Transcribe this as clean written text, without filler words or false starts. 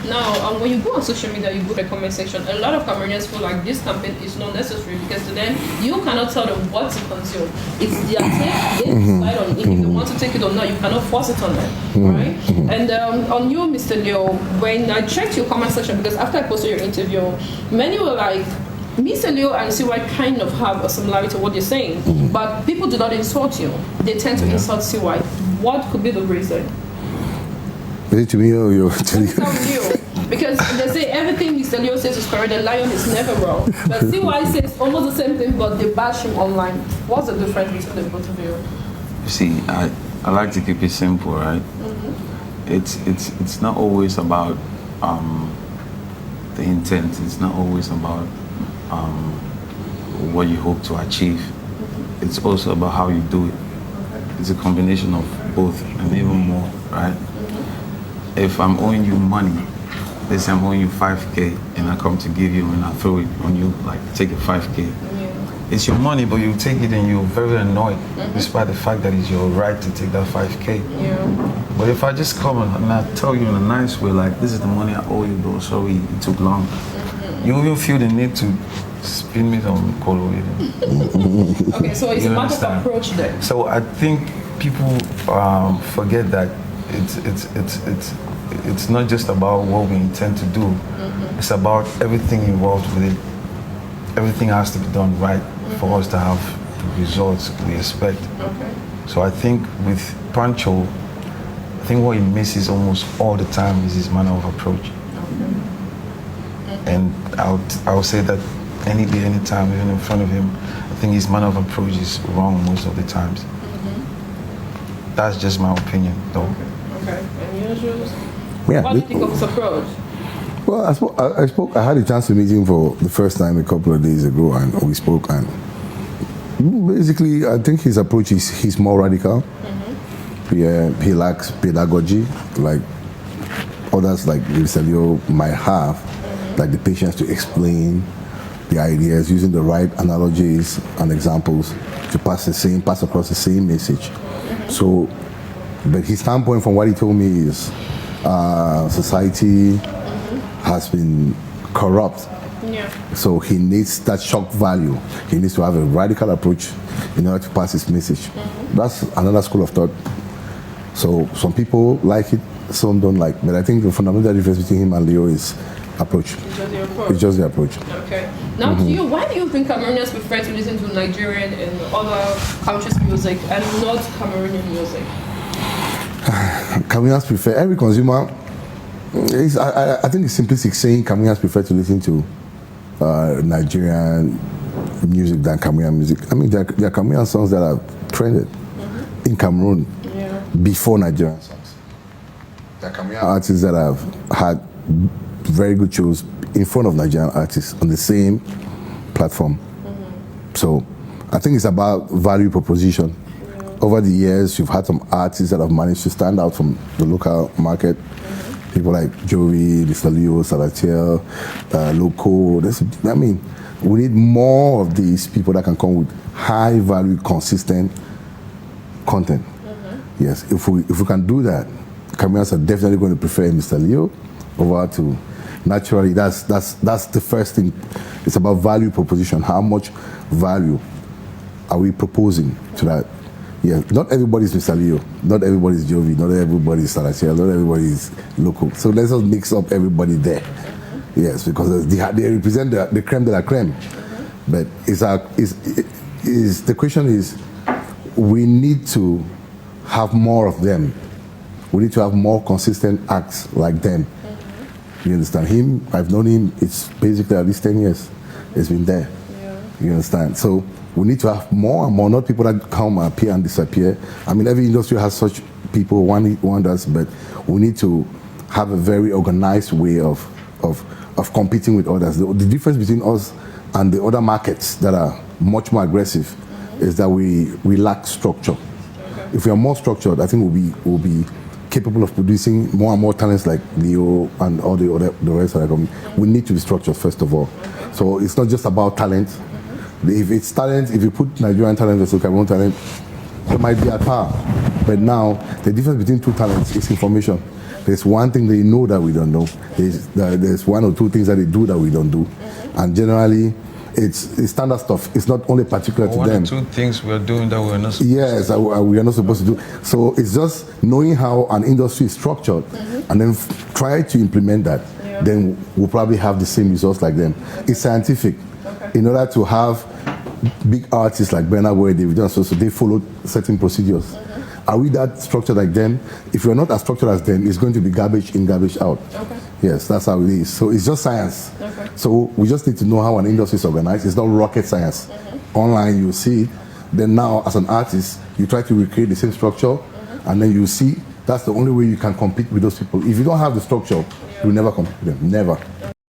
Now, when you go on social media, you go to the comment section, a lot of Cameroonians feel like this campaign is not necessary because to them, you cannot tell them what to consume. It's their take, they decide on if they want to take it or not, you cannot force it on them, right? And on you, Mr. Leo, when I checked your comment section, because after I posted your interview, many were like, Mr. Leo and CY kind of have a similarity to what you're saying, but people do not insult you. They tend to insult CY. What could be the reason? Is it to me or you? Because they say everything Mr. Leo says is correct, the lion is never wrong. But CY says almost the same thing, but they bash him online. What's the difference between the both of you? You see, I like to keep it simple, right? It's not always about the intent. It's not always about what you hope to achieve. It's also about how you do it. It's a combination of both and even more, right? If I'm owing you money, let's say I'm owing you 5K and I come to give you and I throw it on you, like take a 5K. It's your money, but you take it and you're very annoyed, despite the fact that it's your right to take that 5K. But if I just come and I tell you in a nice way, like, this is the money I owe you, bro, sorry, it took long. You even feel the need to spin me on colo. Okay, so it's a matter of approach then. So I think people forget that it's not just about what we intend to do. It's about everything involved with it. Everything has to be done right for us to have the results we expect. So I think with Pancho, I think what he misses almost all the time is his manner of approach. And I would say that any day, any time, even in front of him, I think his manner of approach is wrong most of the times. That's just my opinion, though. Okay. And yours? Yeah, what do you think of his approach? Well, I had a chance to meet him for the first time a couple of days ago, and we spoke. And basically, I think his approach he's more radical. He lacks pedagogy, like others like Mr. Leo might have, like the patience to explain the ideas using the right analogies and examples to pass across the same message. So, but his standpoint from what he told me is society has been corrupt. So he needs that shock value. He needs to have a radical approach in order to pass his message. That's another school of thought. So some people like it, some don't like. But I think the fundamental difference between him and Leo is approach. It's just the approach. Okay. Now, to you, why do you think Cameroonians prefer to listen to Nigerian and other countries' music and not Cameroonian music? Cameroonians prefer, every consumer, I think it's simplistic saying Cameroonians prefer to listen to Nigerian music than Cameroonian music. I mean, there are Cameroonian songs that are trended in Cameroon before Nigerian songs. There are Cameroonian artists that have had very good shows in front of Nigerian artists on the same platform. So I think it's about value proposition. Over the years, you've had some artists that have managed to stand out from the local market. People like Joey, Mr. Leo, Salatiel, Loco. I mean, we need more of these people that can come with high value, consistent content. Yes, if we can do that, Cameroonians are definitely going to prefer Mr. Leo over to. Naturally, that's the first thing. It's about value proposition. How much value are we proposing to that? Yeah, not everybody is Mr. Leo, not everybody is Jovi, not everybody is Salatiel, not everybody is Loco. So let's not mix up everybody there. Yes, because they represent the creme de la creme. But the question is, we need to have more of them. We need to have more consistent acts like them. You understand? Him, I've known him, it's basically at least 10 years. It's been there. You understand? So we need to have more and more, not people that come, appear and disappear. I mean, every industry has such people, one does, but we need to have a very organized way of competing with others. The difference between us and the other markets that are much more aggressive is that we lack structure. If we are more structured, I think we'll be capable of producing more and more talents like Leo and all the rest that are coming. We need to be structured first of all. So it's not just about talent. If it's talent, if you put Nigerian talent versus Cameroon talent, they might be at par. But now the difference between two talents is information. There's one thing they know that we don't know. There's one or two things that they do that we don't do. And generally, it's standard stuff. It's not only particular to One them. or two things we're doing that we're not supposed Yes, we are not supposed to do. So it's just knowing how an industry is structured and then try to implement that. Yeah. Then we'll probably have the same results like them. It's scientific. Okay. In order to have big artists like Bernard Boy, David Johnson, so they follow certain procedures. Are we that structured like them? If we're not as structured as them, it's going to be garbage in, garbage out. Okay. Yes, that's how it is. So it's just science. Okay. So we just need to know how an industry is organized. It's not rocket science. Online, you see it. Then now, as an artist, you try to recreate the same structure, and then you see that's the only way you can compete with those people. If you don't have the structure, you'll never compete with them. Never.